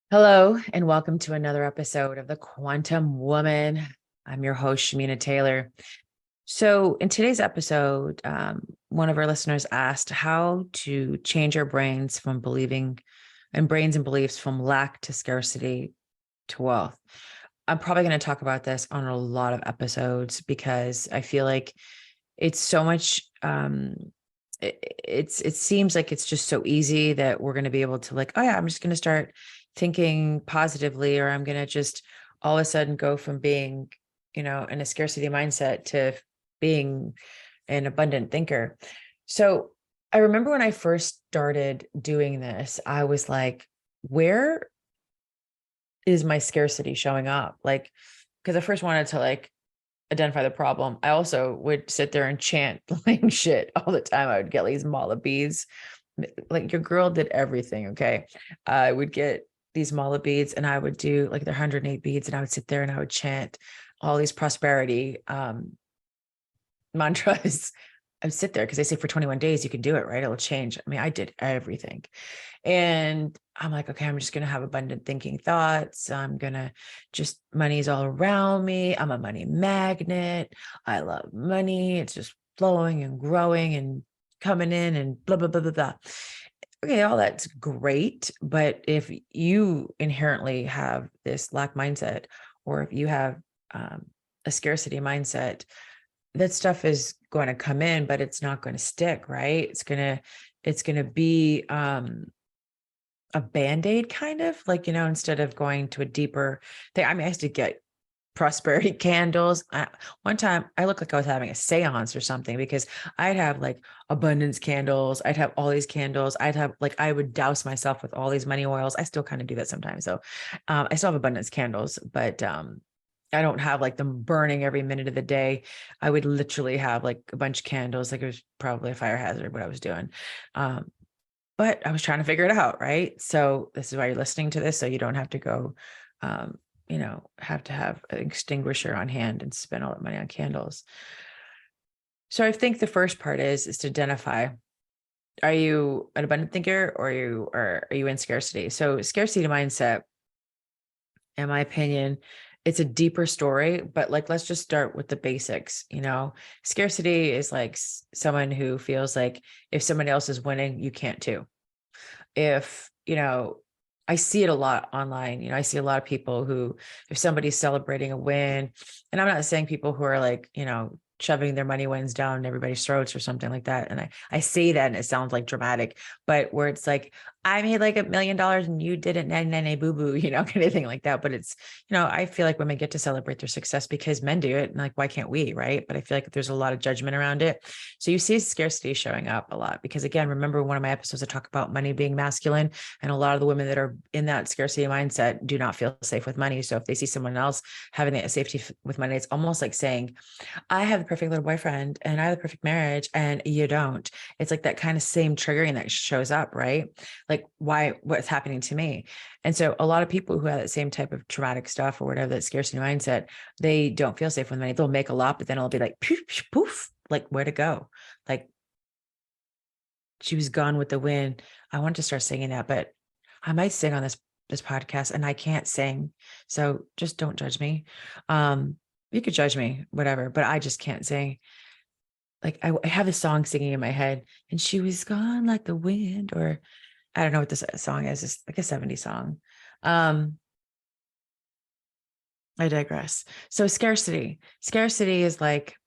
Hello, and welcome to another episode of The Quantum Woman. I'm your host, Shamina Taylor. So, in today's episode, one of our listeners asked how to change our brains from believing and brains and beliefs from lack to scarcity to wealth. I'm probably going to talk about this on a lot of episodes because I feel like it's so much. It seems like it's just so easy that we're going to be able to like, oh yeah, I'm just going to start thinking positively, or I'm going to just all of a sudden go from being, in a scarcity mindset to being an abundant thinker. So I remember when I first started doing this, I was like, where is my scarcity showing up? Like, because I first wanted to like identify the problem. I also would sit there and chant like shit all the time. I would get these mala beads. Like your girl did everything. Okay. I would get these mala beads and I would do like the 108 beads and I would sit there and I would chant all these prosperity mantras. I would sit there because they say for 21 days you can do it, right? It'll change. I mean, I did everything. And I'm like, okay, I'm just going to have abundant thinking thoughts. I'm going to just money's all around me. I'm a money magnet. I love money. It's just flowing and growing and coming in and blah, blah, blah, blah, blah. Okay, all that's great. But if you inherently have this lack mindset, or if you have a scarcity mindset, that stuff is going to come in, but it's not going to stick, right? It's going to be a band-aid kind of like, instead of going to a deeper thing. I mean, I used to get prosperity candles. One time I looked like I was having a seance or something because I'd have like abundance candles. I'd have all these candles. I'd have like, I would douse myself with all these money oils. I still kind of do that sometimes. So I still have abundance candles, but I don't have like them burning every minute of the day. I would literally have like a bunch of candles. Like it was probably a fire hazard what I was doing. Um, but I was trying to figure it out, right? So this is why you're listening to this, so you don't have to go, have to have an extinguisher on hand and spend all that money on candles. So I think the first part is to identify: are you an abundant thinker, or are you in scarcity? So scarcity mindset, in my opinion, it's a deeper story, but like let's just start with the basics. Scarcity is like someone who feels like if somebody else is winning, you can't too. If I see it a lot online. I see a lot of people who, if somebody's celebrating a win, and I'm not saying people who are like, shoving their money wins down everybody's throats or something like that. And I say that and it sounds like dramatic, but where it's like, I made like $1 million and you didn't, boo boo, kind of thing like that. But it's, I feel like women get to celebrate their success because men do it. And like, why can't we? Right. But I feel like there's a lot of judgment around it. So you see scarcity showing up a lot because, again, remember one of my episodes, I talk about money being masculine, and a lot of the women that are in that scarcity mindset do not feel safe with money. So if they see someone else having that safety with money, it's almost like saying, I have the perfect little boyfriend and I have the perfect marriage and you don't. It's like that kind of same triggering that shows up, right? Like what's happening to me? And so a lot of people who have that same type of traumatic stuff or whatever, that scarcity mindset, they don't feel safe with money. They'll make a lot, but then it'll be like, poof, poof, like where to go? Like she was gone with the wind. I want to start singing that, but I might sing on this podcast and I can't sing. So just don't judge me. You could judge me, whatever, but I just can't sing. Like I have a song singing in my head, and she was gone like the wind, or I don't know what this song is. It's like a 70s song. Um, I digress. So scarcity is like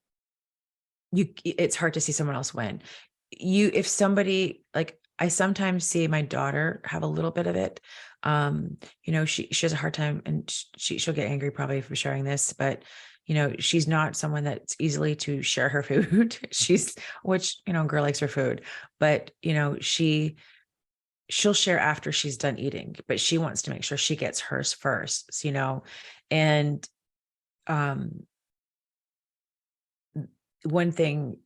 it's hard to see someone else win. If somebody, like, I sometimes see my daughter have a little bit of it. She has a hard time, and she'll get angry probably for sharing this, but she's not someone that's easily to share her food. Which, girl likes her food, but she'll share after she's done eating, but she wants to make sure she gets hers first, and um one thing,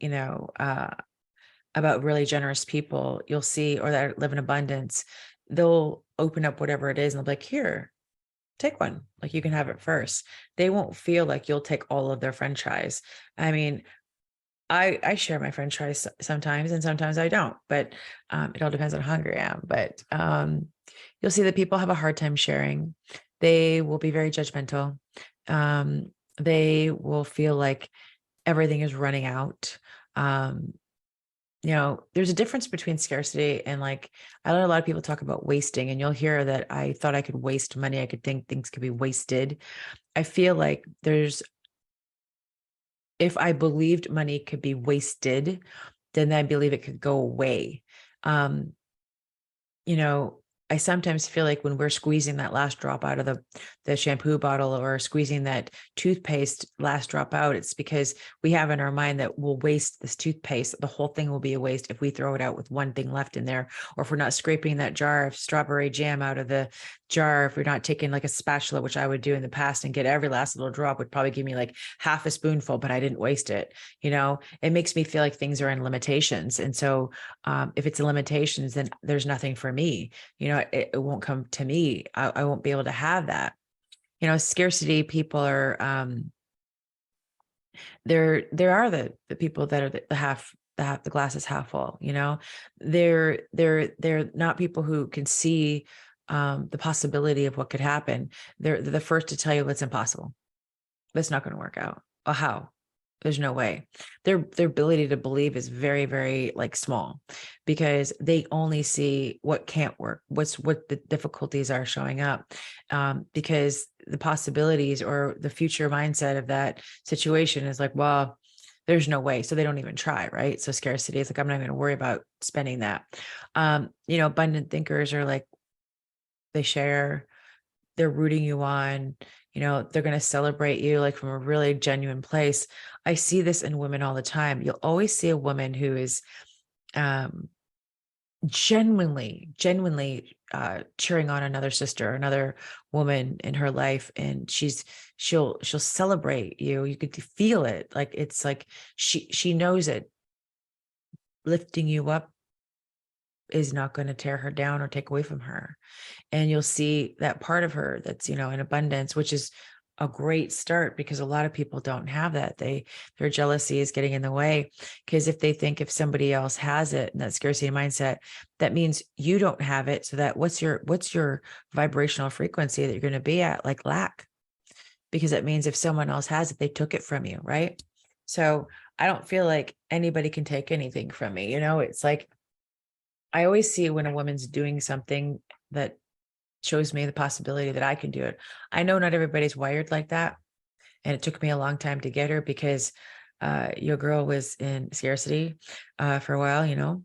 about really generous people you'll see, or that live in abundance, they'll open up whatever it is and they'll be like, here, take one. Like you can have it first. They won't feel like you'll take all of their french fries. I mean, I share my french fries sometimes, and sometimes I don't, but it all depends on how hungry I am. But you'll see that people have a hard time sharing. They will be very judgmental. Um, they will feel like everything is running out. Um, there's a difference between scarcity and, like, I know a lot of people talk about wasting, and you'll hear that I thought I could waste money. I could think things could be wasted. I feel like if I believed money could be wasted, then I believe it could go away. Um, you know, I sometimes feel like when we're squeezing that last drop out of the shampoo bottle, or squeezing that toothpaste last drop out, it's because we have in our mind that we'll waste this toothpaste. The whole thing will be a waste if we throw it out with one thing left in there, or if we're not scraping that jar of strawberry jam out of the jar, if we're not taking like a spatula, which I would do in the past, and get every last little drop, would probably give me like half a spoonful, but I didn't waste it. It makes me feel like things are in limitations. And so if it's in limitations, then there's nothing for me. It won't come to me. I won't be able to have that. Scarcity people are, there are the people that are the glass is half full. They're not people who can see the possibility of what could happen. They're the first to tell you it's impossible. That's not going to work out. How? There's no way. Their ability to believe is very, very like small, because they only see what can't work, what the difficulties are showing up, because the possibilities or the future mindset of that situation is like, well, there's no way. So they don't even try, right? So scarcity is like, I'm not going to worry about spending that. Abundant thinkers are like, they share, they're rooting you on, they're going to celebrate you like from a really genuine place. I see this in women all the time. You'll always see a woman who is um, genuinely cheering on another sister, another woman in her life. And she'll celebrate you. You could feel it. Like, it's like she knows it. Lifting you up is not going to tear her down or take away from her. And you'll see that part of her that's, in abundance, which is a great start, because a lot of people don't have that. Their jealousy is getting in the way, because if they think if somebody else has it, and that scarcity mindset, that means you don't have it. So that what's your vibrational frequency that you're going to be at? Like lack, because that means if someone else has it, they took it from you, right? So I don't feel like anybody can take anything from me. It's like, I always see when a woman's doing something that shows me the possibility that I can do it. I know not everybody's wired like that. And it took me a long time to get her, because your girl was in scarcity for a while.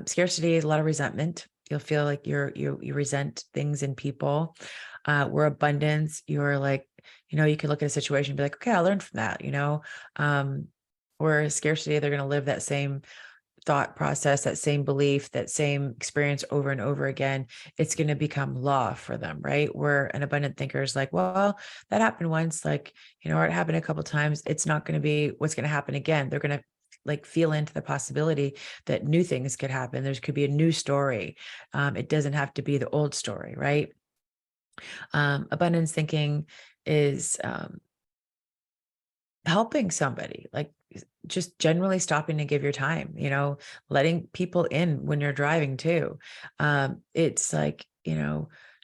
Scarcity is a lot of resentment. You'll feel like you resent things in people. Where abundance, you're like, you can look at a situation and be like, okay, I'll learn from that. Where scarcity, they're going to live that same thought process, that same belief, that same experience over and over again. It's going to become law for them, right? Where an abundant thinker is like, well, that happened once, like, or it happened a couple of times. It's not going to be what's going to happen again. They're going to like feel into the possibility that new things could happen. There could be a new story. It doesn't have to be the old story, right? Abundance thinking is helping somebody, like just generally stopping to give your time, letting people in when you're driving too. It's like,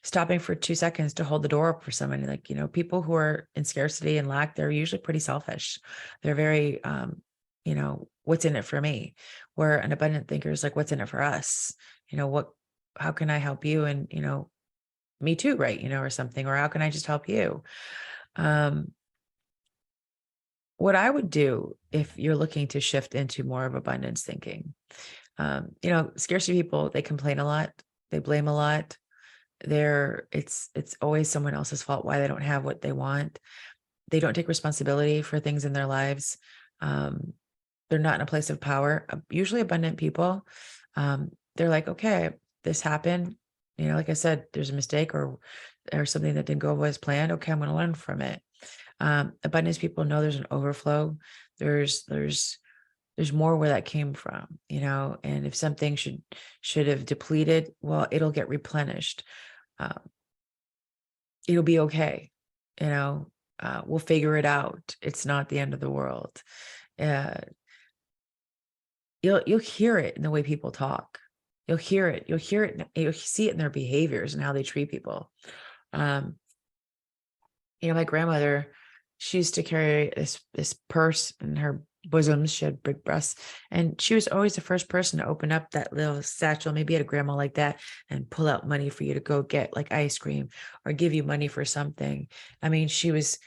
stopping for 2 seconds to hold the door up for somebody. Like, people who are in scarcity and lack, they're usually pretty selfish. They're very, what's in it for me? Where an abundant thinker is like, what's in it for us? How can I help you? And, me too, right? Or something, or how can I just help you? What I would do if you're looking to shift into more of abundance thinking, scarcity people, they complain a lot, they blame a lot. It's always someone else's fault why they don't have what they want. They don't take responsibility for things in their lives. Um, they're not in a place of power. Usually abundant people, they're like, okay, this happened. Like I said, there's a mistake or something that didn't go as planned. Okay, I'm going to learn from it. Abundance people know there's an overflow. There's more where that came from, and if something should have depleted, well, it'll get replenished. Um, it'll be okay. We'll figure it out. It's not the end of the world. Uh, You'll hear it in the way people talk. You'll hear it. You'll see it in their behaviors and how they treat people. Um, my grandmother, she used to carry this purse in her bosom. She had big breasts, and she was always the first person to open up that little satchel. Maybe you had a grandma like that, and pull out money for you to go get like ice cream or give you money for something. I mean, she was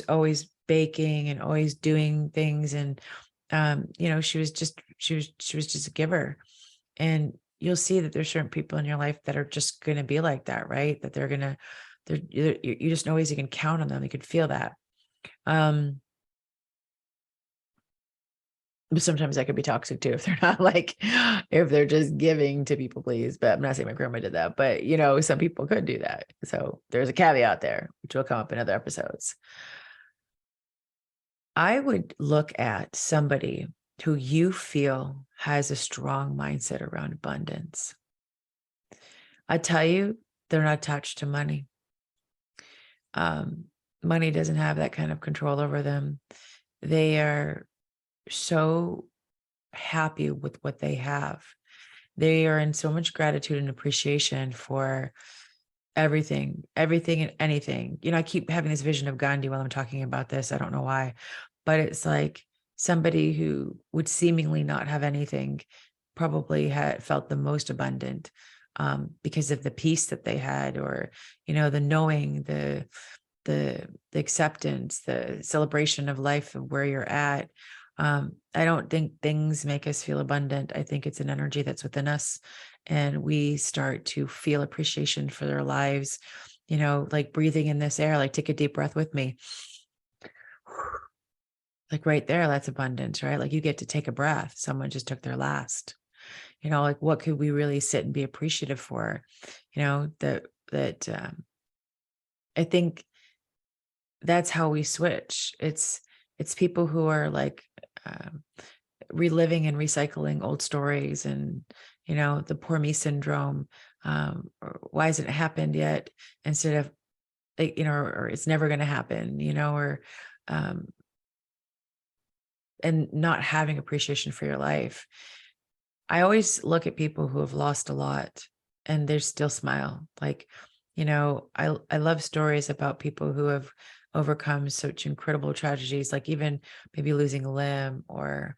always baking and always doing things, and she was just a giver. And you'll see that there's certain people in your life that are just going to be like that, right? That you just know always you can count on them. You can feel that. Um, but sometimes that could be toxic too if they're not like, if they're just giving to people, please. But I'm not saying my grandma did that, but some people could do that. So there's a caveat there, which will come up in other episodes. I would look at somebody who you feel has a strong mindset around abundance. I tell you, they're not attached to money. Um, Money doesn't have that kind of control over them. They are so happy with what they have. They are in so much gratitude and appreciation for everything and anything. I keep having this vision of Gandhi while I'm talking about this. I don't know why, but it's like somebody who would seemingly not have anything probably had felt the most abundant, because of the peace that they had, or the knowing, the acceptance, the celebration of life, of where you're at. I don't think things make us feel abundant. I think it's an energy that's within us, and we start to feel appreciation for their lives. Like breathing in this air. Like, take a deep breath with me. Like right there, that's abundance, right? Like, you get to take a breath. Someone just took their last. Like, what could we really sit and be appreciative for? That I think that's how we switch. It's people who are like, um, reliving and recycling old stories, and the poor me syndrome. Or why hasn't it happened yet? Instead of like, or it's never going to happen, or um, and not having appreciation for your life. I always look at people who have lost a lot and they still smile. Like, I love stories about people who have overcome such incredible tragedies, like even maybe losing a limb, or,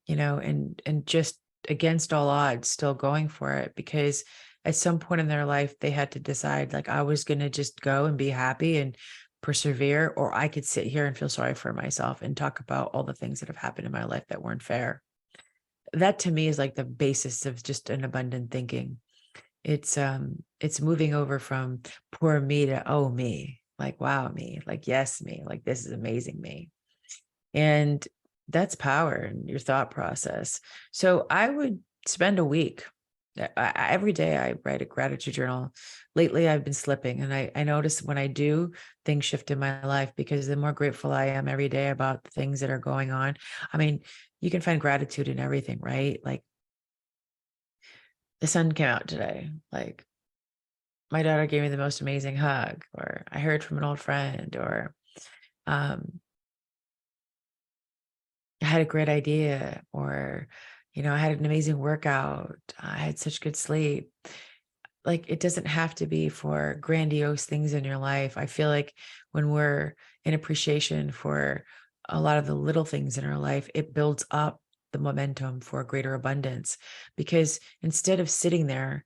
and just against all odds, still going for it, because at some point in their life, they had to decide, like, I was going to just go and be happy and persevere, or I could sit here and feel sorry for myself and talk about all the things that have happened in my life that weren't fair. That to me is like the basis of just an abundant thinking. It's moving over from poor me to, oh, me, like, wow, me, like, yes, me, like, this is amazing, me. And that's power in your thought process. So I would spend a week. Every day I write a gratitude journal. Lately, I've been slipping, and I notice when I do, things shift in my life, because the more grateful I am every day about the things that are going on. I mean, you can find gratitude in everything, right? Like, the sun came out today. Like, my daughter gave me the most amazing hug, or I heard from an old friend, or um, I had a great idea, or, I had an amazing workout. I had such good sleep. Like, it doesn't have to be for grandiose things in your life. I feel like when we're in appreciation for a lot of the little things in our life, it builds up the momentum for greater abundance, because instead of sitting there,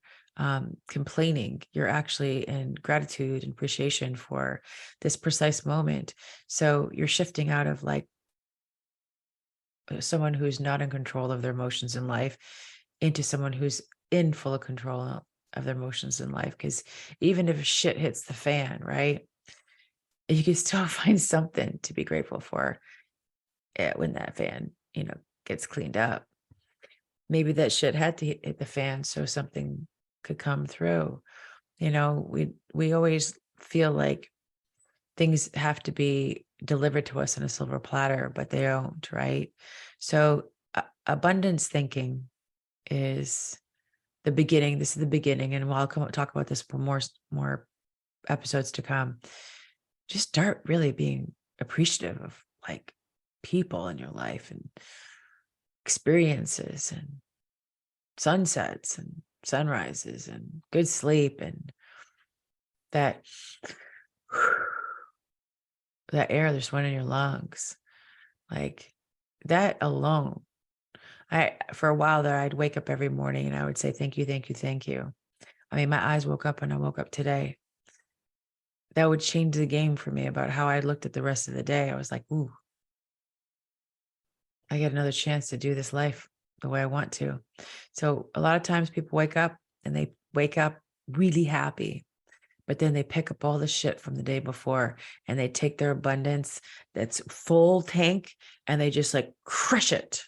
complaining, you're actually in gratitude and appreciation for this precise moment. So you're shifting out of like someone who's not in control of their emotions in life into someone who's in full control of their emotions in life. Because even if shit hits the fan, right, you can still find something to be grateful for, when that fan, gets cleaned up. Maybe that shit had to hit the fan so something could come through. We always feel like things have to be delivered to us on a silver platter, but they don't, right? So abundance thinking is the beginning. This is the beginning, and I'll talk about this for more episodes to come. Just start really being appreciative of like people in your life, and experiences and sunsets and sunrises and good sleep and that that air there's one in your lungs. Like that alone. For a while there, I'd wake up every morning and I would say, thank you, thank you, thank you. I mean, my eyes woke up and I woke up today. That would change the game for me about how I looked at the rest of the day. I was like, ooh, I get another chance to do this life the way I want to. So a lot of times people wake up and they wake up really happy, but then they pick up all the shit from the day before and they take their abundance that's full tank and they just like crush it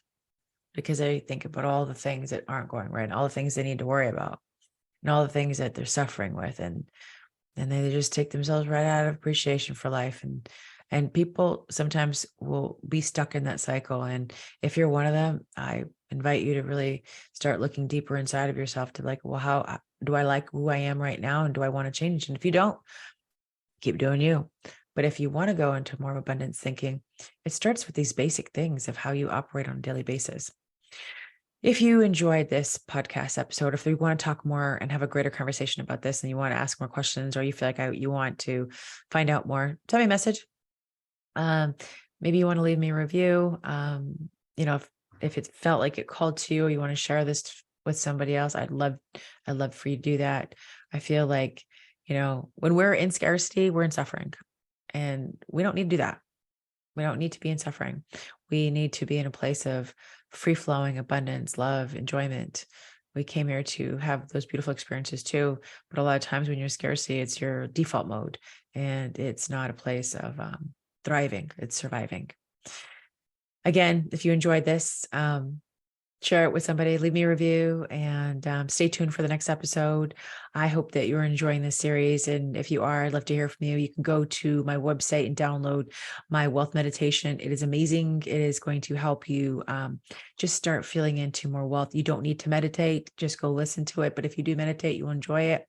because they think about all the things that aren't going right and all the things they need to worry about and all the things that they're suffering with. And they just take themselves right out of appreciation for life. And people sometimes will be stuck in that cycle. And if you're one of them, I invite you to really start looking deeper inside of yourself to like, well, how do I like who I am right now? And do I want to change? And if you don't, keep doing you. But if you want to go into more abundance thinking, it starts with these basic things of how you operate on a daily basis. If you enjoyed this podcast episode, if you want to talk more and have a greater conversation about this and you want to ask more questions or you feel like you want to find out more, send me a message. Maybe you want to leave me a review. If it felt like it called to you or you want to share this with somebody else, I'd love for you to do that. I feel like, when we're in scarcity, we're in suffering and we don't need to do that. We don't need to be in suffering. We need to be in a place of free flowing abundance, love, enjoyment. We came here to have those beautiful experiences too. But a lot of times when you're in scarcity, it's your default mode and it's not a place of thriving, it's surviving. Again, if you enjoyed this, share it with somebody, leave me a review, and stay tuned for the next episode. I hope that you're enjoying this series. And if you are, I'd love to hear from you. You can go to my website and download my wealth meditation. It is amazing. It is going to help you just start feeling into more wealth. You don't need to meditate, just go listen to it. But if you do meditate, you'll enjoy it.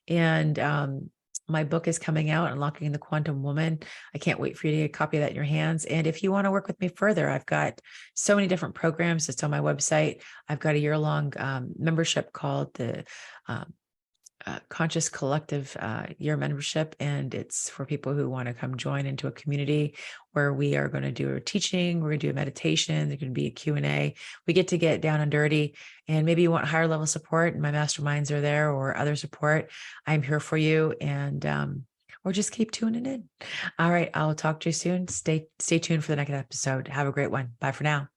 And my book is coming out, Unlocking the Quantum Woman. I can't wait for you to get a copy of that in your hands. And if you want to work with me further, I've got so many different programs. It's on my website. I've got a year-long membership called the Conscious Collective Year Membership. And it's for people who want to come join into a community where we are going to do a teaching. We're going to do a meditation. There's going to be a Q&A. We get to get down and dirty. And maybe you want higher level support and my masterminds are there or other support. I'm here for you. And or just keep tuning in. All right. I'll talk to you soon. Stay tuned for the next episode. Have a great one. Bye for now.